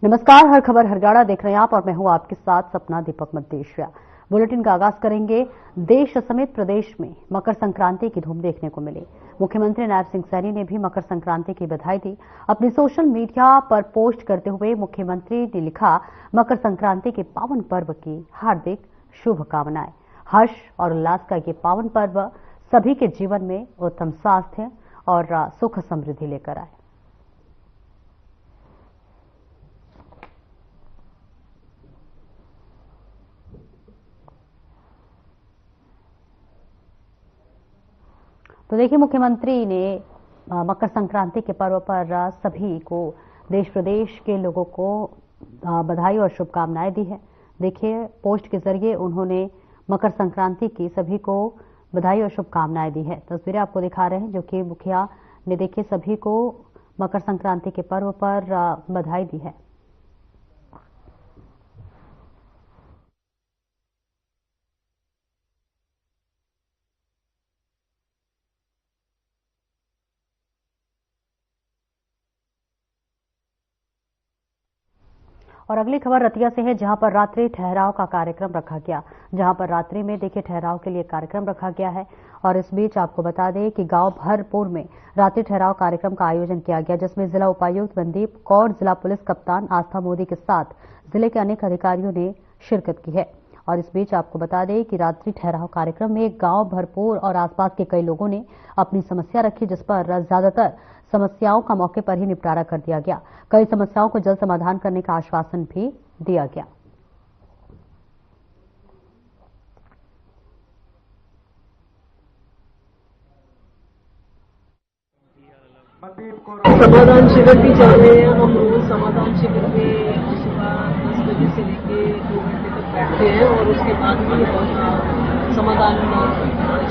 नमस्कार, हर खबर हरगाड़ा देख रहे हैं आप और मैं हूं आपके साथ सपना दीपक मद्देशिया। बुलेटिन का आगाज करेंगे। देश समेत प्रदेश में मकर संक्रांति की धूम देखने को मिली। मुख्यमंत्री नायब सिंह सैनी ने भी मकर संक्रांति की बधाई दी। अपनी सोशल मीडिया पर पोस्ट करते हुए मुख्यमंत्री ने लिखा, मकर संक्रांति के पावन पर्व की हार्दिक शुभकामनाएं। हर्ष और उल्लास का ये पावन पर्व सभी के जीवन में उत्तम स्वास्थ्य और सुख समृद्धि लेकर आए। तो देखिए, मुख्यमंत्री ने मकर संक्रांति के पर्व पर सभी को, देश प्रदेश के लोगों को बधाई और शुभकामनाएं दी है। देखिए, पोस्ट के जरिए उन्होंने मकर संक्रांति की सभी को बधाई और शुभकामनाएं दी है। तस्वीरें आपको दिखा रहे हैं जो कि मुखिया ने देखिए सभी को मकर संक्रांति के पर्व पर बधाई दी है। और अगली खबर रतिया से है, जहां पर रात्रि ठहराव का कार्यक्रम रखा गया। जहां पर रात्रि में देखिए ठहराव के लिए कार्यक्रम रखा गया है। और इस बीच आपको बता दें कि गांव भरपुर में रात्रि ठहराव कार्यक्रम का आयोजन किया गया, जिसमें जिला उपायुक्त मनदीप कौर, जिला पुलिस कप्तान आस्था मोदी के साथ जिले के अनेक अधिकारियों ने शिरकत की है। और इस बीच आपको बता दें कि रात्रि ठहराव कार्यक्रम में गांव भरपुर और आसपास के कई लोगों ने अपनी समस्या रखी, जिस पर ज्यादातर समस्याओं का मौके पर ही निपटारा कर दिया गया। कई समस्याओं को जल्द समाधान करने का आश्वासन भी दिया गया। समाधान शिविर भी चल रहे हैं। हम रोज समाधान शिविर में सुबह 10 बजे से लेके 2 घंटे तक बैठते हैं और उसके बाद भी हम समाधान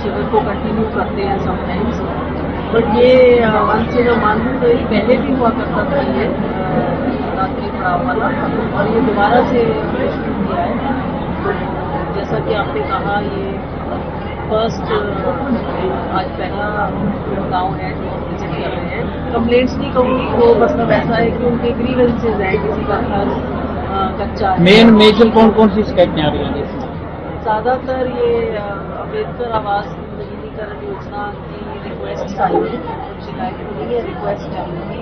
शिविर को कंटिन्यू करते हैं समटाइम्स। बट ये वंस इन अ मंथ पहले भी हुआ करता था ये रात्रि पड़ाव वाला, और ये दोबारा से शुरू किया है। तो जैसा कि आपने कहा, ये फर्स्ट आज पहला गांव है जो हम विजिट कर रहे हैं। कंप्लेंट्स नहीं कहूँगी, वो मतलब ऐसा है कि उनके ग्रीवेंसेज हैं, किसी का घर कच्चा है। मेजर कौन कौन सी शिकायतें आ रही हैं? ज्यादातर ये अम्बेडकर आवास नवीनीकरण योजना की रिक्वेस्ट आई है। शिकायत मिली है, रिक्वेस्ट आई थी।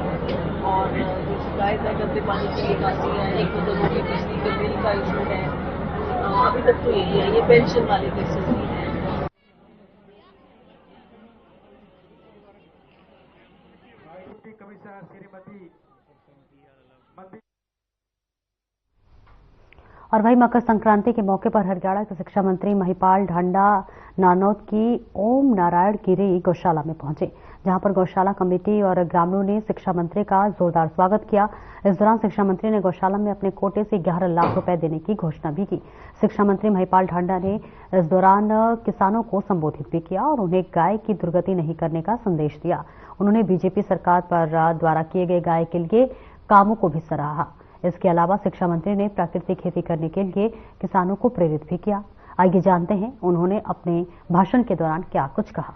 और जो शिकायत है गंदे पानी की निकासी है, एक तो लोगों की बिजली के बिल का इशू है। अभी तक तो यही है, ये पेंशन वाले केसेस ही हैं। और वही मकर संक्रांति के मौके पर हरियाणा के शिक्षा मंत्री महिपाल ढांडा नानौत की ओम नारायण गिरी गौशाला में पहुंचे, जहां पर गौशाला कमेटी और ग्रामीणों ने शिक्षा मंत्री का जोरदार स्वागत किया। इस दौरान शिक्षा मंत्री ने गौशाला में अपने कोटे से 11 लाख रुपए देने की घोषणा भी की। शिक्षा मंत्री महिपाल ढांडा ने इस दौरान किसानों को संबोधित भी किया और उन्हें गाय की दुर्गति नहीं करने का संदेश दिया। उन्होंने बीजेपी सरकार पर द्वारा किए गए गाय के लिए कामों को भी सराहा। इसके अलावा शिक्षा मंत्री ने प्राकृतिक खेती करने के लिए किसानों को प्रेरित भी किया। आइए जानते हैं उन्होंने अपने भाषण के दौरान क्या कुछ कहा।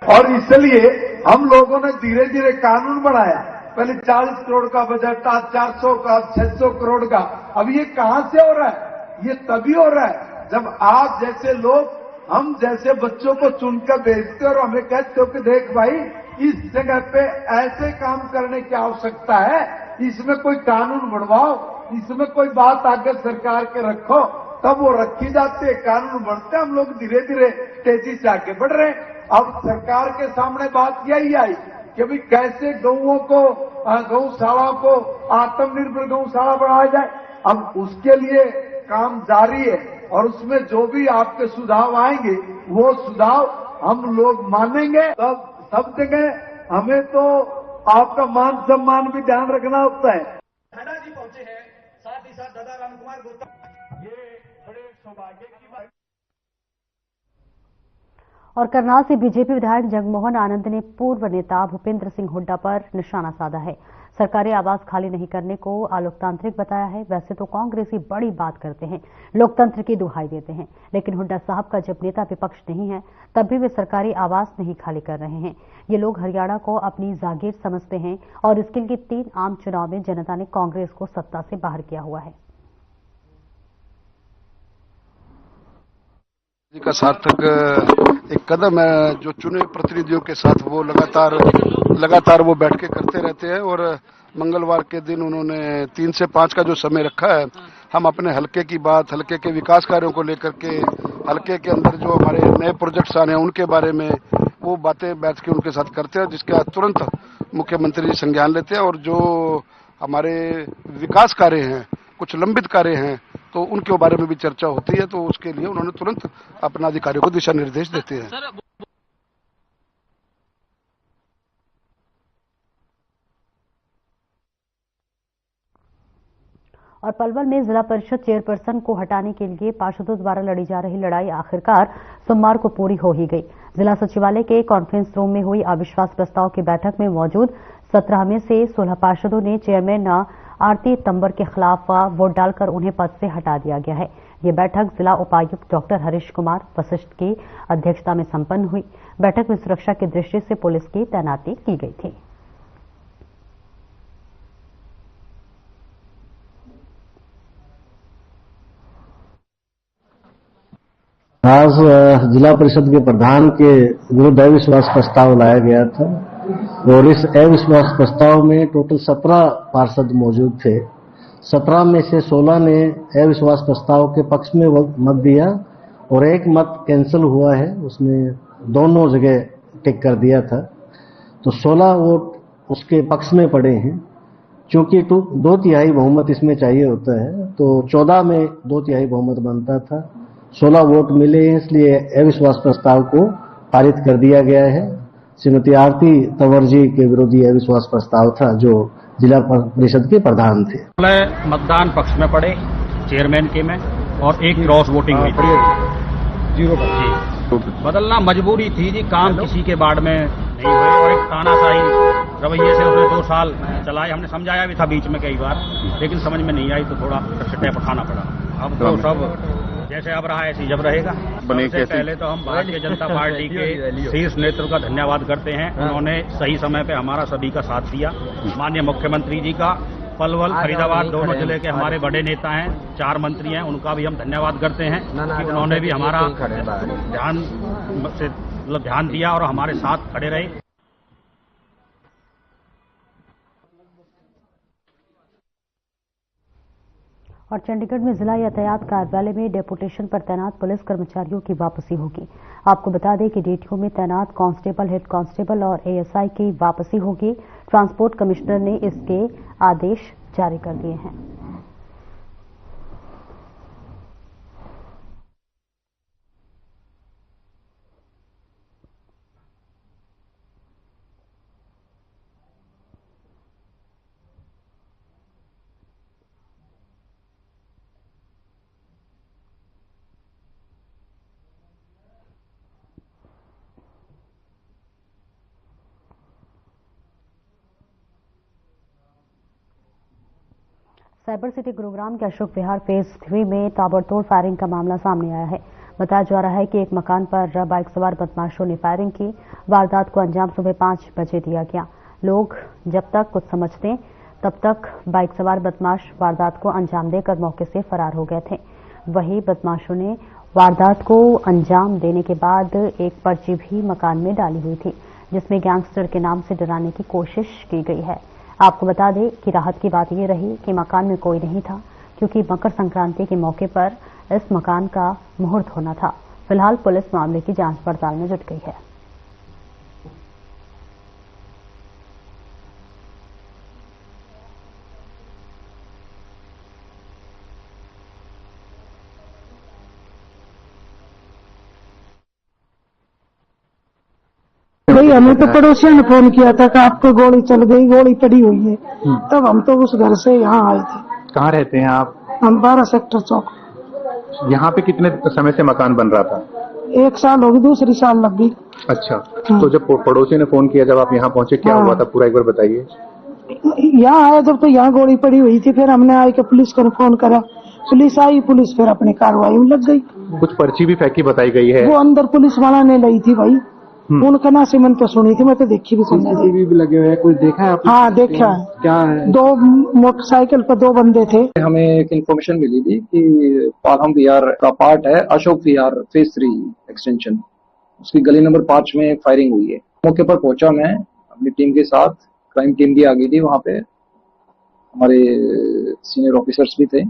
और इसलिए हम लोगों ने धीरे धीरे कानून बनाया। पहले 40 करोड़ का बजट, आज 400 का, 600 करोड़ का। अब ये कहां से हो रहा है? ये तभी हो रहा है जब आप जैसे लोग हम जैसे बच्चों को चुनकर भेजते और हमें कहते हो कि देख भाई, इस जगह पे ऐसे काम करने की आवश्यकता है, इसमें कोई कानून बनवाओ, इसमें कोई बात आगे सरकार के रखो, तब वो रखी जाती है, कानून बनते। हम लोग धीरे धीरे तेजी से आगे बढ़ रहे हैं। अब सरकार के सामने बात यही आई कि भाई कैसे गौओं को, गौशाला को आत्मनिर्भर गौशाला बनाया जाए। अब उसके लिए काम जारी है और उसमें जो भी आपके सुझाव आएंगे वो सुझाव हम लोग मानेंगे। तब सब जगह हमें तो आपका मान सम्मान भी ध्यान रखना होता है। दादाजी पहुंचे हैं, साथ ही साथ दादा राम कुमार गौतम, ये बड़े सौभाग्य की बात। और करनाल से बीजेपी विधायक जगमोहन आनंद ने पूर्व नेता भूपेंद्र सिंह हुड्डा पर निशाना साधा है। सरकारी आवास खाली नहीं करने को अलोकतांत्रिक बताया है। वैसे तो कांग्रेसी बड़ी बात करते हैं, लोकतंत्र की दुहाई देते हैं, लेकिन हुड्डा साहब का जब नेता विपक्ष नहीं है तब भी वे सरकारी आवास नहीं खाली कर रहे हैं। ये लोग हरियाणा को अपनी जागीर समझते हैं और इसके लिए 3 आम चुनाव में जनता ने कांग्रेस को सत्ता से बाहर किया हुआ है। का सार्थक एक कदम है जो चुने प्रतिनिधियों के साथ वो लगातार वो बैठ के करते रहते हैं। और मंगलवार के दिन उन्होंने 3 से 5 का जो समय रखा है, हम अपने हलके की बात, हलके के विकास कार्यों को लेकर के, हलके के अंदर जो हमारे नए प्रोजेक्ट्स आने हैं उनके बारे में वो बातें बैठ के उनके साथ करते हैं, जिसका तुरंत मुख्यमंत्री जी संज्ञान लेते हैं। और जो हमारे विकास कार्य हैं, कुछ लंबित कार्य हैं, तो उनके बारे में भी चर्चा होती है, तो उसके लिए उन्होंने तुरंत अपना अधिकारियों को दिशा निर्देश देते हैं। और पलवल में जिला परिषद चेयरपर्सन को हटाने के लिए पार्षदों द्वारा लड़ी जा रही लड़ाई आखिरकार सोमवार को पूरी हो ही गई। जिला सचिवालय के कॉन्फ्रेंस रूम में हुई अविश्वास प्रस्ताव की बैठक में मौजूद 17 में से 16 पार्षदों ने चेयरमैन आरती तंबर के खिलाफ वोट डालकर उन्हें पद से हटा दिया गया है। ये बैठक जिला उपायुक्त डॉक्टर हरीश कुमार वशिष्ठ की अध्यक्षता में संपन्न हुई। बैठक में सुरक्षा की दृष्टि से पुलिस की तैनाती की गई थी। आज जिला परिषद के प्रधान के विरुद्ध अविश्वास प्रस्ताव लाया गया था और इस अविश्वास प्रस्ताव में टोटल 17 पार्षद मौजूद थे। 17 में से 16 ने अविश्वास प्रस्ताव के पक्ष में मत दिया और एक मत कैंसिल हुआ है, उसमें दोनों जगह टिक कर दिया था, तो 16 वोट उसके पक्ष में पड़े हैं। क्योंकि 2/3 बहुमत इसमें चाहिए होता है, तो 14 में 2/3 बहुमत बनता था, 16 वोट मिले, इसलिए अविश्वास प्रस्ताव को पारित कर दिया गया है। श्रीमती आरती तंवर जी के विरोधी अविश्वास प्रस्ताव था, जो जिला परिषद के प्रधान थे। मतदान पक्ष में पड़े चेयरमैन के में और एक क्रॉस वोटिंग हुई थी। 0 बदलना मजबूरी थी जी, काम किसी के बाड़ में नहीं हुए और एक तानाशाही रवैये से उसने 2 साल चलाए। हमने समझाया भी था बीच में कई बार, लेकिन समझ में नहीं आई तो थोड़ा स्टेप उठाना पड़ा। अब तो सब जैसे अब रहा ऐसे जब रहेगा। सबसे पहले तो हम भारतीय जनता पार्टी के शीर्ष नेतृत्व का धन्यवाद करते हैं। उन्होंने सही समय पे हमारा सभी का साथ दिया। माननीय मुख्यमंत्री जी का, पलवल फरीदाबाद दोनों जिले के हमारे बड़े नेता हैं, 4 मंत्री हैं, उनका भी हम धन्यवाद करते हैं कि उन्होंने भी हमारा ध्यान दिया और हमारे साथ खड़े रहे। और चंडीगढ़ में जिला यातायात कार्यालय में डेपुटेशन पर तैनात पुलिस कर्मचारियों की वापसी होगी। आपको बता दें कि डीटीओ में तैनात कांस्टेबल, हेड कांस्टेबल और एएसआई की वापसी होगी। ट्रांसपोर्ट कमिश्नर ने इसके आदेश जारी कर दिए हैं। साइबर सिटी गुरुग्राम के अशोक विहार फेज 3 में ताबड़तोड़ फायरिंग का मामला सामने आया है। बताया जा रहा है कि एक मकान पर बाइक सवार बदमाशों ने फायरिंग की। वारदात को अंजाम सुबह 5 बजे दिया गया। लोग जब तक कुछ समझते तब तक बाइक सवार बदमाश वारदात को अंजाम देकर मौके से फरार हो गए थे। वहीं बदमाशों ने वारदात को अंजाम देने के बाद एक पर्ची भी मकान में डाली हुई थी, जिसमें गैंगस्टर के नाम से डराने की कोशिश की गई है। आपको बता दें कि राहत की बात यह रही कि मकान में कोई नहीं था, क्योंकि मकर संक्रांति के मौके पर इस मकान का मुहूर्त होना था। फिलहाल पुलिस मामले की जांच पड़ताल में जुट गई है। भाई हमें तो पड़ोसियों ने फोन किया था कि आपको गोली चल गई, गोली पड़ी हुई है। तब हम तो उस घर से यहाँ आए थे। कहाँ रहते हैं आप? हम 12 सेक्टर चौक। यहाँ पे कितने समय से मकान बन रहा था? 1 साल होगी, दूसरी साल लग गई। अच्छा, तो जब पड़ोसी ने फोन किया, जब आप यहाँ पहुंचे, क्या हुआ था पूरा एक बार बताइए। यहाँ आया जब तो यहाँ गोली पड़ी हुई थी, फिर हमने आके पुलिस को फोन करा, पुलिस आई, पुलिस फिर अपनी कार्रवाई में लग गई। कुछ पर्ची भी फेंकी बताई गई है। वो अंदर पुलिस वाला ने लाई थी भाई, उनका ना से मन तो सुनी थी, मैं तो देखी भी सुनने CCTV भी लगे हुए हैं, कोई देखा है आपने? हाँ देखा है। क्या है? 2 मोटरसाइकिल पर 2 बंदे थे। हमें एक इन्फॉर्मेशन मिली थी कि पालम विहार का पार्ट है अशोक विहार फेज 3 एक्सटेंशन, उसकी गली नंबर 5 में फायरिंग हुई है। मौके पर पहुंचा मैं अपनी टीम के साथ, क्राइम टीम भी आ गई थी, वहां पे हमारे सीनियर ऑफिसर्स भी थे,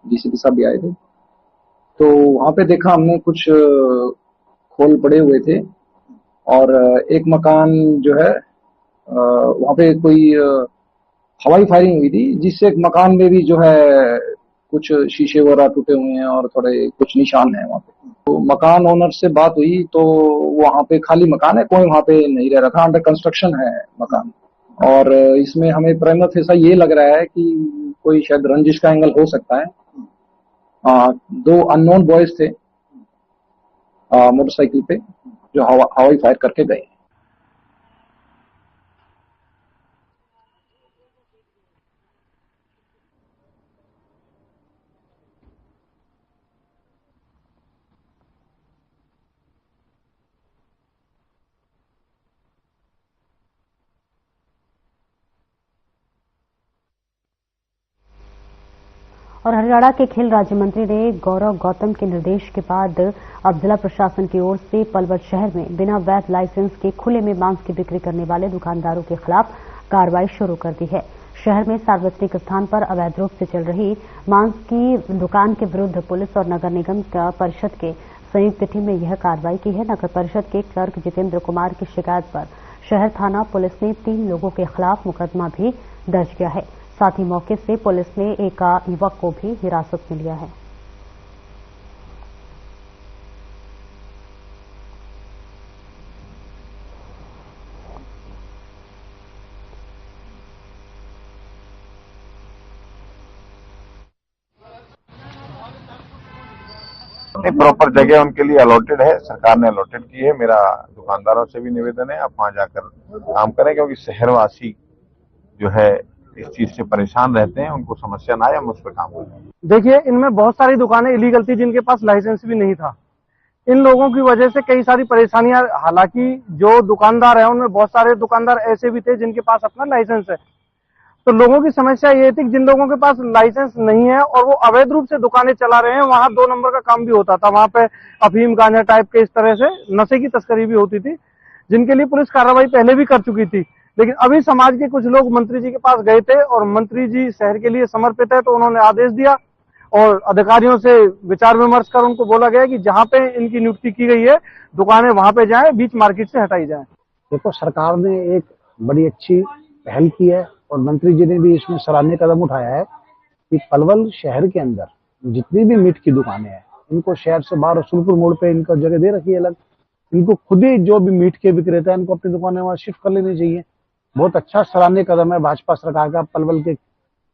DCP साहब भी आए थे। तो वहां पे देखा हमने कुछ खोल पड़े हुए थे और एक मकान जो है वहां पे कोई हवाई फायरिंग हुई थी, जिससे एक मकान में भी जो है कुछ शीशे वगैरह टूटे हुए हैं और थोड़े कुछ निशान हैं वहां पे। तो मकान ओनर से बात हुई तो वहां पे खाली मकान है, कोई वहां पे नहीं रह रहा था, अंडर कंस्ट्रक्शन है मकान। और इसमें हमें प्रेमा फेसा ये लग रहा है कि कोई शायद रंजिश का एंगल हो सकता है। 2 अननोन बॉयज थे मोटरसाइकिल पे जो हवाई फायर करके गए। और हरियाणा के खेल राज्य मंत्री ने गौरव गौतम के निर्देश के बाद अब जिला प्रशासन की ओर से पलवल शहर में बिना वैध लाइसेंस के खुले में मांस की बिक्री करने वाले दुकानदारों के खिलाफ कार्रवाई शुरू कर दी है। शहर में सार्वजनिक स्थान पर अवैध रूप से चल रही मांस की दुकान के विरुद्ध पुलिस और नगर निगम परिषद के संयुक्त टीम ने यह कार्रवाई की है। नगर परिषद के क्लर्क जितेंद्र कुमार की शिकायत पर शहर थाना पुलिस ने 3 लोगों के खिलाफ मुकदमा भी दर्ज किया है। साथ ही मौके से पुलिस ने एक युवक को भी हिरासत में लिया है। प्रॉपर जगह उनके लिए अलॉटेड है, सरकार ने अलॉटेड की है। मेरा दुकानदारों से भी निवेदन है आप वहां जाकर काम करें, क्योंकि शहरवासी जो है इस चीज से परेशान रहते हैं, उनको समस्या ना आए, हम उस पर काम करें। देखिए, इनमें बहुत सारी दुकानें इलीगल थी जिनके पास लाइसेंस भी नहीं था। इन लोगों की वजह से कई सारी परेशानियां, हालांकि जो दुकानदार है उनमें बहुत सारे दुकानदार ऐसे भी थे जिनके पास अपना लाइसेंस है। तो लोगों की समस्या ये थी कि जिन लोगों के पास लाइसेंस नहीं है और वो अवैध रूप से दुकानें चला रहे हैं, वहां 2 नंबर का काम भी होता था। वहां पे अफीम गांजा टाइप के इस तरह से नशे की तस्करी भी होती थी, जिनके लिए पुलिस कार्रवाई पहले भी कर चुकी थी। लेकिन अभी समाज के कुछ लोग मंत्री जी के पास गए थे और मंत्री जी शहर के लिए समर्पित है, तो उन्होंने आदेश दिया और अधिकारियों से विचार विमर्श कर उनको बोला गया कि जहां पे इनकी नियुक्ति की गई है दुकानें वहां पे जाएं, बीच मार्केट से हटाई जाएं। देखो, सरकार ने एक बड़ी अच्छी पहल की है और मंत्री जी ने भी इसमें सराहनीय कदम उठाया है कि पलवल शहर के अंदर जितनी भी मीट की दुकानें हैं, इनको शहर से बाहर रसूलपुर मोड़ पे इनका जगह दे रखी है अलग। इनको खुद ही जो भी मीट के विक्रेता है, इनको अपनी दुकानें वहां शिफ्ट कर लेनी चाहिए। बहुत अच्छा सराहनीय कदम है भाजपा सरकार का, पलवल के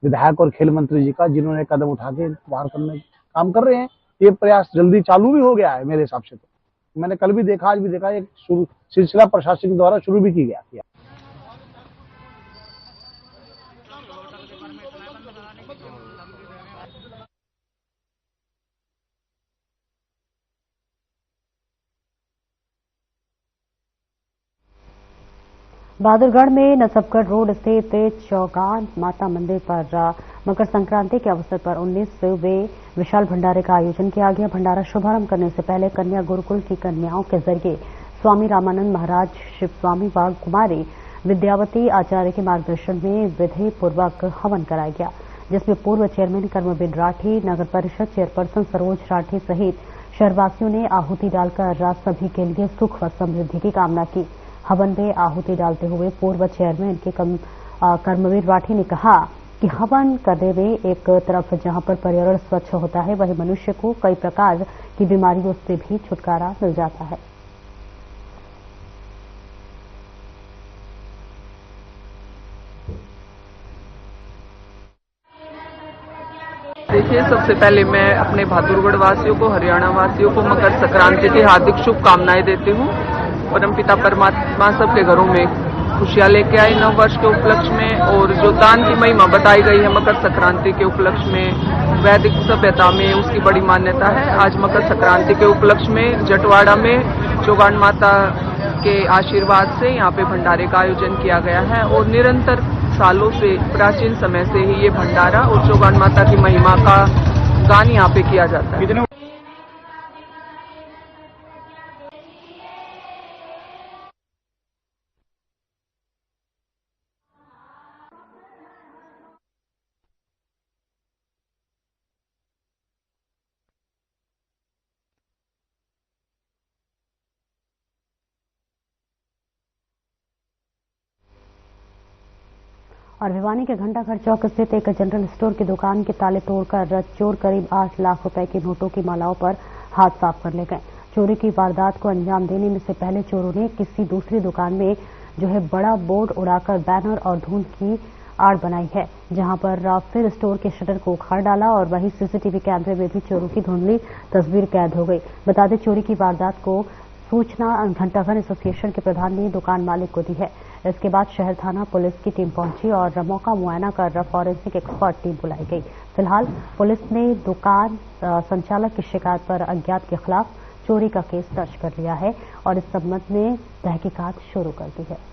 विधायक और खेल मंत्री जी का, जिन्होंने कदम उठा के बाहर करने काम कर रहे हैं। ये प्रयास जल्दी चालू भी हो गया है मेरे हिसाब से। तो मैंने कल भी देखा, आज भी देखा, एक सिलसिला प्रशासन द्वारा शुरू भी की गया। बहादुरगढ़ में नसबगढ़ रोड स्थित चौगान माता मंदिर पर मकर संक्रांति के अवसर पर 19वें विशाल भंडारे का आयोजन किया गया। भंडारा शुभारंभ करने से पहले कन्या गुरुकुल की कन्याओं के जरिए स्वामी रामानंद महाराज, शिव स्वामी बाग कुमारी विद्यावती आचार्य के मार्गदर्शन में विधि पूर्वक हवन कराया गया, जिसमें पूर्व चेयरमैन कर्मवीर राठी, नगर परिषद चेयरपर्सन सरोज राठी सहित शहरवासियों ने आहुति डालकर सभी के लिए सुख व समृद्धि की कामना की। हवन में आहुति डालते हुए पूर्व चेयरमैन के कर्मवीर राठी ने कहा कि हवन करने में एक तरफ जहां पर पर्यावरण स्वच्छ होता है, वहीं मनुष्य को कई प्रकार की बीमारियों से भी छुटकारा मिल जाता है। देखिए, सबसे पहले मैं अपने बहादुरगढ़ वासियों को, हरियाणा वासियों को मकर संक्रांति की हार्दिक शुभकामनाएं देती हूँ। परमपिता परमात्मा सबके घरों में खुशियां लेके आए नव वर्ष के उपलक्ष्य में। और जो दान की महिमा बताई गई है मकर संक्रांति के उपलक्ष्य में, वैदिक सभ्यता में उसकी बड़ी मान्यता है। आज मकर संक्रांति के उपलक्ष्य में जटवाड़ा में चौगान माता के आशीर्वाद से यहाँ पे भंडारे का आयोजन किया गया है और निरंतर सालों से, प्राचीन समय से ही ये भंडारा और चौगान माता की महिमा का गान यहाँ पे किया जाता है। और भिवानी के घंटाघर चौक स्थित एक जनरल स्टोर की दुकान के ताले तोड़कर चोर करीब 8 लाख रुपए की नोटों की मालाओं पर हाथ साफ कर ले गए। चोरी की वारदात को अंजाम देने में से पहले चोरों ने किसी दूसरी दुकान में बड़ा बोर्ड उड़ाकर बैनर और धूल की आड़ बनाई है, जहां पर फिर स्टोर के शटर को उखाड़ डाला और वहीं सीसीटीवी कैमरे में भी चोरों की धुंधली तस्वीर कैद हो गई। बता दें, चोरी की वारदात को सूचना घंटाघर एसोसिएशन के प्रधान ने दुकान मालिक को दी है। इसके बाद शहर थाना पुलिस की टीम पहुंची और मौका मुआयना कर फॉरेंसिक एक्सपर्ट टीम बुलाई गई। फिलहाल पुलिस ने दुकान संचालक की शिकायत पर अज्ञात के खिलाफ चोरी का केस दर्ज कर लिया है और इस संबंध में तहकीकात शुरू कर दी है।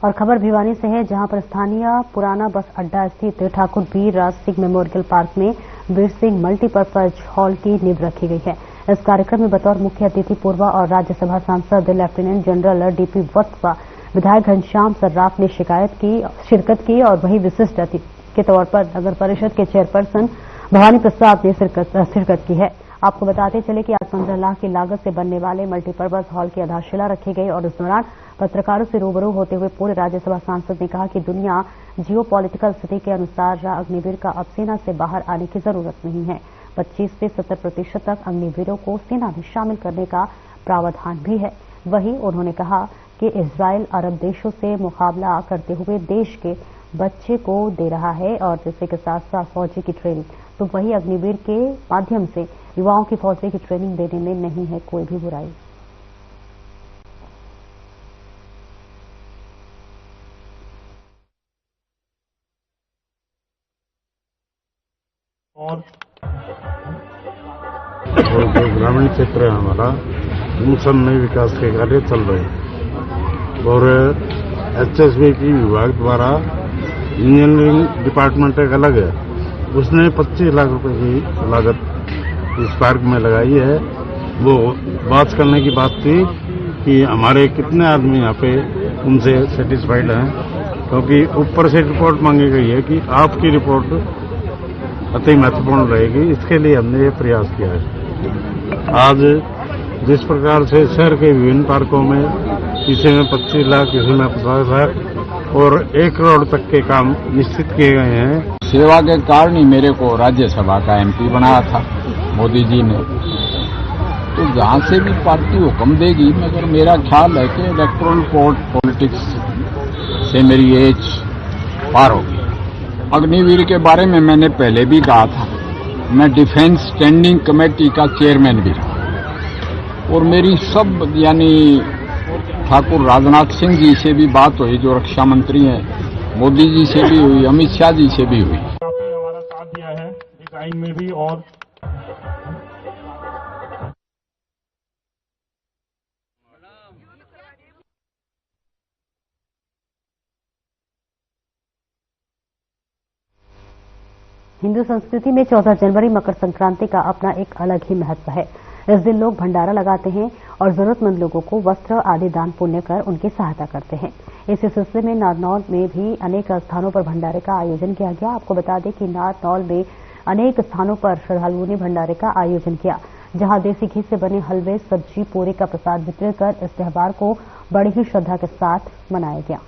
और खबर भिवानी से है, जहां पर स्थानीय पुराना बस अड्डा स्थित ठाकुर वीर राज सिंह मेमोरियल पार्क में वीर सिंह मल्टीपर्पज हॉल की नींव रखी गई है। इस कार्यक्रम में बतौर मुख्य अतिथि पूर्व और राज्यसभा सांसद लेफ्टिनेंट जनरल डीपी वत्स व विधायक घनश्याम सर्राफ ने शिरकत की और वहीं विशिष्ट अतिथि के तौर पर नगर परिषद के चेयरपर्सन भवानी प्रसाद ने शिरकत की है। आपको बताते चले कि आज 15 लाख की लागत से बनने वाले मल्टीपर्पज हॉल की आधारशिला रखी गई और इस दौरान पत्रकारों से रूबरू होते हुए पूर्व राज्यसभा सांसद ने कहा कि दुनिया जियोपॉलिटिकल स्थिति के अनुसार अग्निवीर का अब सेना से बाहर आने की जरूरत नहीं है। 25 से 70% तक अग्निवीरों को सेना में शामिल करने का प्रावधान भी है। वहीं उन्होंने कहा कि इजराइल अरब देशों से मुकाबला करते हुए देश के बच्चे को दे रहा है और जिससे के साथ साथ फौजी की ट्रेनिंग, तो वही अग्निवीर के माध्यम से युवाओं की फौजी की ट्रेनिंग देने में नहीं है कोई भी बुराई। और जो ग्रामीण क्षेत्र है हमारा, उन सब में विकास के कार्य चल रहे हैं और एचएसबी की विभाग द्वारा इंजीनियरिंग डिपार्टमेंट एक अलग है, उसने 25 लाख रुपए की लागत इस पार्क में लगाई है। वो बात करने की बात थी कि हमारे कितने आदमी यहाँ पे उनसे सेटिस्फाइड हैं, क्योंकि ऊपर से रिपोर्ट मांगी गई है कि आपकी रिपोर्ट अति महत्वपूर्ण रहेगी। इसके लिए हमने ये प्रयास किया है। आज जिस प्रकार से शहर के विभिन्न पार्कों में किसी में 25 लाख, किसी में 50 लाख और 1 करोड़ तक के काम निश्चित किए गए हैं। सेवा के कारण ही मेरे को राज्यसभा का एमपी बनाया था मोदी जी ने, तो जहां से भी पार्टी हुक्म देगी, मगर मेरा ख्याल है कि इलेक्टोरल पॉलिटिक्स से मेरी एज पार होगी। अग्निवीर के बारे में मैंने पहले भी कहा था, मैं डिफेंस स्टैंडिंग कमेटी का चेयरमैन भी रहा और मेरी सब यानी ठाकुर राजनाथ सिंह जी से भी बात हुई जो रक्षा मंत्री हैं, मोदी जी से भी हुई, अमित शाह जी से भी हुई। हमारा साथ दिया है इस आइन में भी। और हिंदू संस्कृति में 14 जनवरी मकर संक्रांति का अपना एक अलग ही महत्व है। इस दिन लोग भंडारा लगाते हैं और जरूरतमंद लोगों को वस्त्र आदि दान पुण्य कर उनकी सहायता करते हैं। इस सिलसिले में नारनौल में भी अनेक स्थानों पर भंडारे का आयोजन किया गया। आपको बता दें कि नारनौल में अनेक स्थानों पर श्रद्धालुओं ने भंडारे का आयोजन किया, जहां देसी घी से बने हलवे, सब्जी, पूरी का प्रसाद वितरित कर इस त्योहार को बड़ी ही श्रद्धा के साथ मनाया गया।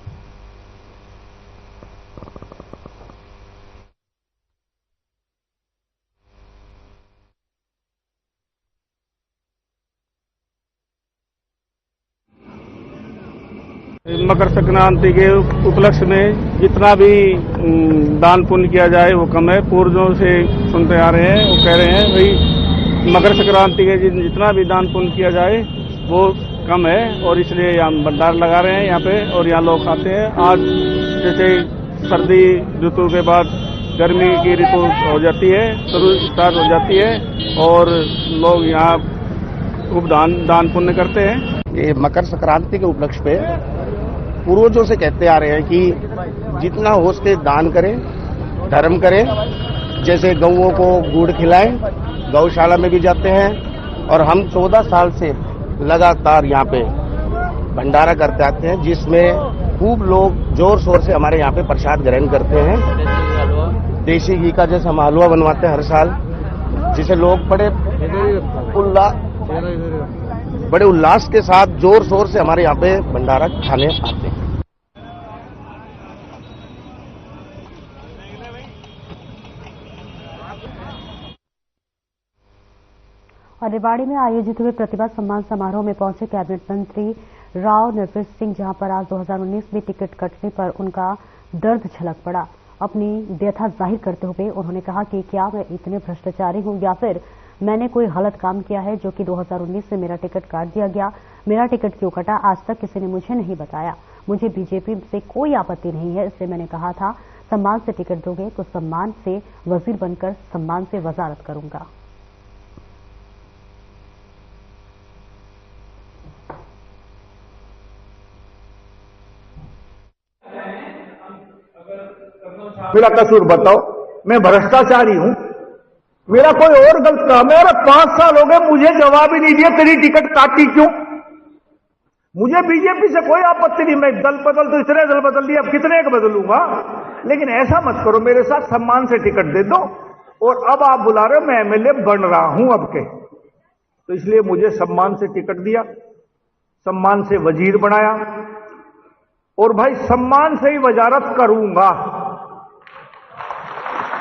मकर संक्रांति के उपलक्ष्य में जितना भी दान पुण्य किया जाए वो कम है। पूर्वजों से सुनते आ रहे हैं, वो कह रहे हैं भाई मकर संक्रांति के जितना भी दान पुण्य किया जाए वो कम है, और इसलिए हम भंडार लगा रहे हैं यहाँ पे और यहाँ लोग खाते हैं। आज जैसे सर्दी ऋतु के बाद गर्मी की ऋतु हो जाती है, शुरू स्टार्ट हो जाती है और लोग यहाँ खूब दान पुण्य करते हैं। ये मकर संक्रांति के उपलक्ष्य पे पूर्वजों से कहते आ रहे हैं कि जितना हो सके दान करें, धर्म करें। जैसे गौओं को गुड़ खिलाएं, गौशाला में भी जाते हैं, और हम 14 साल से लगातार यहाँ पे भंडारा करते आते हैं, जिसमें खूब लोग जोर शोर से हमारे यहाँ पे प्रसाद ग्रहण करते हैं। देसी घी का जैसे हम हलवा बनवाते हैं हर साल, जिसे लोग बड़े उल्लास के साथ जोर शोर से हमारे यहाँ पे भंडारा खाने आते हैं। और रेवाड़ी में आयोजित हुए प्रतिभा सम्मान समारोह में पहुंचे कैबिनेट मंत्री राव नरवीर सिंह, जहां पर आज 2019 में टिकट कटने पर उनका दर्द झलक पड़ा। अपनी व्यथा जाहिर करते हुए उन्होंने कहा कि क्या मैं इतने भ्रष्टाचारी हूं या फिर मैंने कोई गलत काम किया है जो कि 2019 से मेरा टिकट काट दिया गया। मेरा टिकट क्यों कटा, आज तक किसी ने मुझे नहीं बताया। मुझे बीजेपी से कोई आपत्ति नहीं है, इसलिए मैंने कहा था सम्मान से टिकट दोगे तो सम्मान से वजीर बनकर सम्मान से वजारत करूंगा। मेरा कसूर बताओ, मैं भ्रष्टाचारी हूं, मेरा कोई और गलत काम है? और 5 साल हो गए मुझे जवाब ही नहीं दिया, तेरी टिकट काटी क्यों? मुझे बीजेपी से कोई आपत्ति नहीं, मैं दल बदल तो इतने दल बदल दिए, अब कितने का बदलूंगा, लेकिन ऐसा मत करो, मेरे साथ सम्मान से टिकट दे दो। और अब आप बुला रहे हो मैं एमएलए बन रहा हूं अब के, तो इसलिए मुझे सम्मान से टिकट दिया, सम्मान से वजीर बनाया, और भाई सम्मान से ही वजारत करूंगा।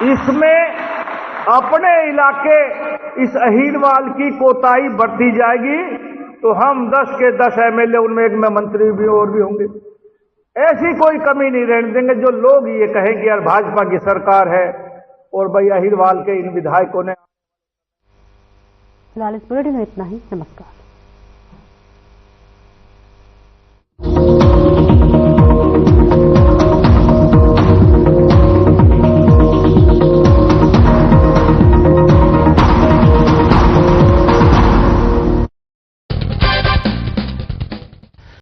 इसमें अपने इलाके इस अहीरवाल की कोताही बरती जाएगी तो हम 10 के 10 एमएलए, उनमें एक में मंत्री भी और भी होंगे, ऐसी कोई कमी नहीं रहने देंगे जो लोग ये कहें कि यार भाजपा की सरकार है और भाई अहीरवाल के इन विधायकों ने। फिलहाल इस बुलेटिन में इतना ही। नमस्कार।